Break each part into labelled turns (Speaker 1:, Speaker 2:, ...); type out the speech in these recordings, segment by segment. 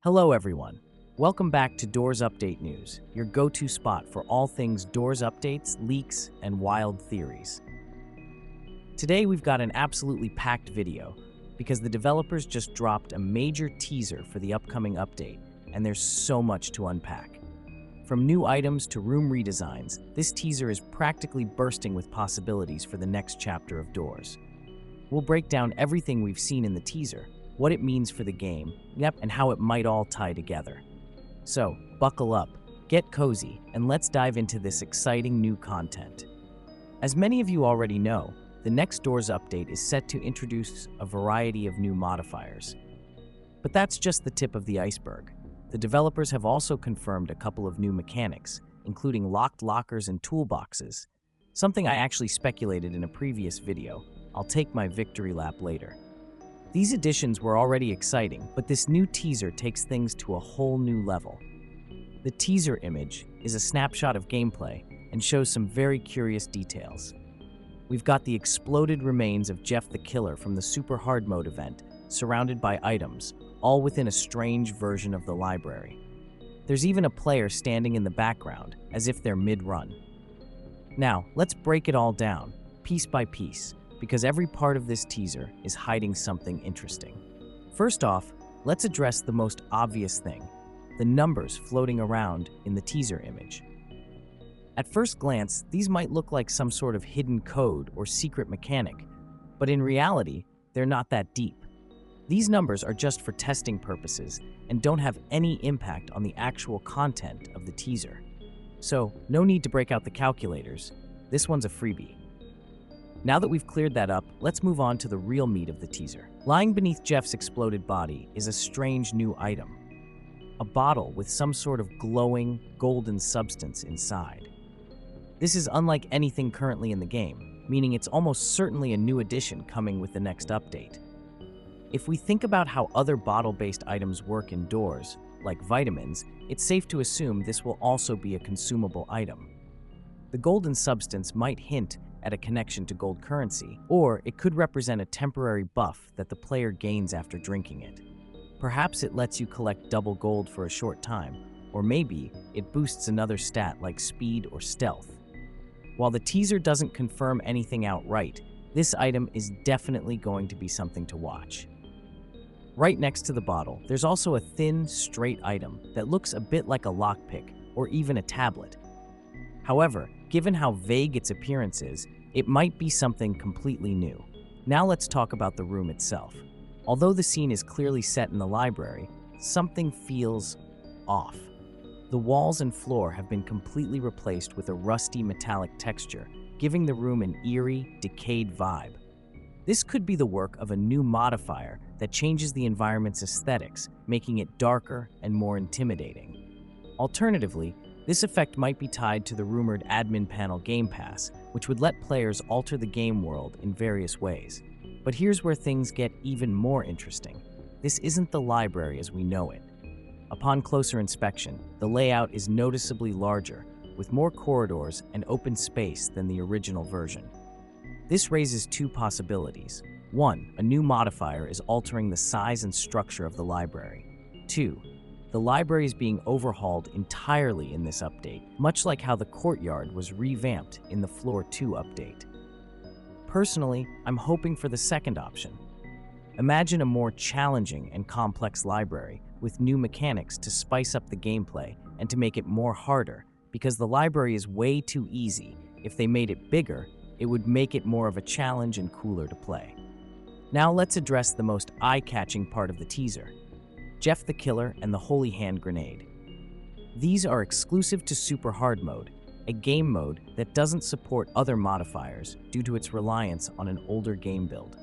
Speaker 1: Hello everyone. Welcome back to Doors Update News, your go-to spot for all things Doors updates, leaks, and wild theories. Today we've got an absolutely packed video because the developers just dropped a major teaser for the upcoming update, and there's so much to unpack. From new items to room redesigns, this teaser is practically bursting with possibilities for the next chapter of Doors. We'll break down everything we've seen in the teaser, what it means for the game, and how it might all tie together. So, buckle up, get cozy, and let's dive into this exciting new content. As many of you already know, the next Doors update is set to introduce a variety of new modifiers. But that's just the tip of the iceberg. The developers have also confirmed a couple of new mechanics, including locked lockers and toolboxes, something I actually speculated in a previous video. I'll take my victory lap later. These additions were already exciting, but this new teaser takes things to a whole new level. The teaser image is a snapshot of gameplay and shows some very curious details. We've got the exploded remains of Jeff the Killer from the Super Hard Mode event, surrounded by items, all within a strange version of the library. There's even a player standing in the background, as if they're mid-run. Now, let's break it all down, piece by piece, because every part of this teaser is hiding something interesting. First off, let's address the most obvious thing, the numbers floating around in the teaser image. At first glance, these might look like some sort of hidden code or secret mechanic, but in reality, they're not that deep. These numbers are just for testing purposes and don't have any impact on the actual content of the teaser. So, no need to break out the calculators. This one's a freebie. Now that we've cleared that up, let's move on to the real meat of the teaser. Lying beneath Jeff's exploded body is a strange new item. A bottle with some sort of glowing, golden substance inside. This is unlike anything currently in the game, meaning it's almost certainly a new addition coming with the next update. If we think about how other bottle-based items work indoors, like vitamins, it's safe to assume this will also be a consumable item. The golden substance might hint at a connection to gold currency, or it could represent a temporary buff that the player gains after drinking it. Perhaps it lets you collect double gold for a short time, or maybe it boosts another stat like speed or stealth. While the teaser doesn't confirm anything outright, this item is definitely going to be something to watch. Right next to the bottle, there's also a thin, straight item that looks a bit like a lockpick or even a tablet. However, given how vague its appearance is, it might be something completely new. Now let's talk about the room itself. Although the scene is clearly set in the library, something feels off. The walls and floor have been completely replaced with a rusty metallic texture, giving the room an eerie, decayed vibe. This could be the work of a new modifier that changes the environment's aesthetics, making it darker and more intimidating. Alternatively, this effect might be tied to the rumored admin panel Game Pass, which would let players alter the game world in various ways. But here's where things get even more interesting. This isn't the library as we know it. Upon closer inspection, the layout is noticeably larger, with more corridors and open space than the original version. This raises two possibilities. One, a new modifier is altering the size and structure of the library. Two, the library is being overhauled entirely in this update, much like how the courtyard was revamped in the Floor 2 update. Personally, I'm hoping for the second option. Imagine a more challenging and complex library with new mechanics to spice up the gameplay and to make it more harder, because the library is way too easy. If they made it bigger, it would make it more of a challenge and cooler to play. Now let's address the most eye-catching part of the teaser. Jeff the Killer and the Holy Hand Grenade. These are exclusive to Super Hard Mode, a game mode that doesn't support other modifiers due to its reliance on an older game build.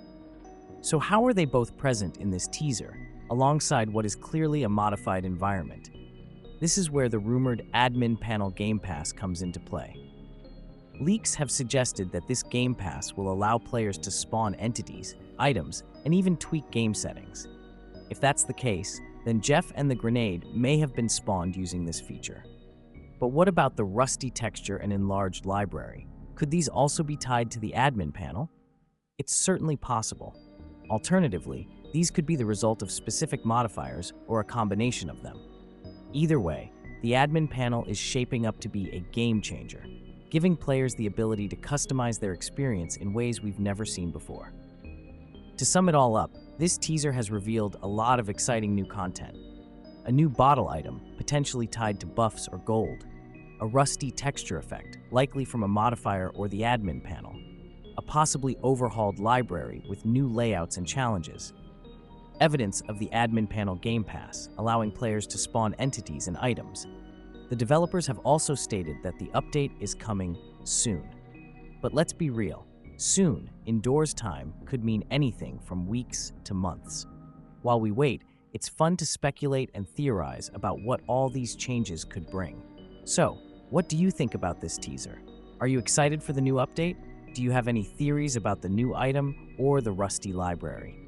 Speaker 1: So how are they both present in this teaser, alongside what is clearly a modified environment? This is where the rumored admin panel Game Pass comes into play. Leaks have suggested that this Game Pass will allow players to spawn entities, items, and even tweak game settings. If that's the case, then Jeff and the grenade may have been spawned using this feature. But what about the rusty texture and enlarged library? Could these also be tied to the admin panel? It's certainly possible. Alternatively, These could be the result of specific modifiers or a combination of them. Either way, the admin panel is shaping up to be a game changer, giving players the ability to customize their experience in ways we've never seen before. To sum it all up, this teaser has revealed a lot of exciting new content. A new bottle item, potentially tied to buffs or gold. A rusty texture effect, likely from a modifier or the admin panel. A possibly overhauled library with new layouts and challenges. Evidence of the admin panel Game Pass, allowing players to spawn entities and items. The developers have also stated that the update is coming soon. But let's be real, soon, in Doors time, could mean anything from weeks to months. While we wait, it's fun to speculate and theorize about what all these changes could bring. So, what do you think about this teaser? Are you excited for the new update? Do you have any theories about the new item or the rusty library?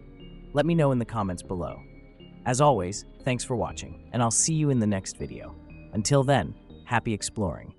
Speaker 1: Let me know in the comments below. As always, thanks for watching, and I'll see you in the next video. Until then, happy exploring.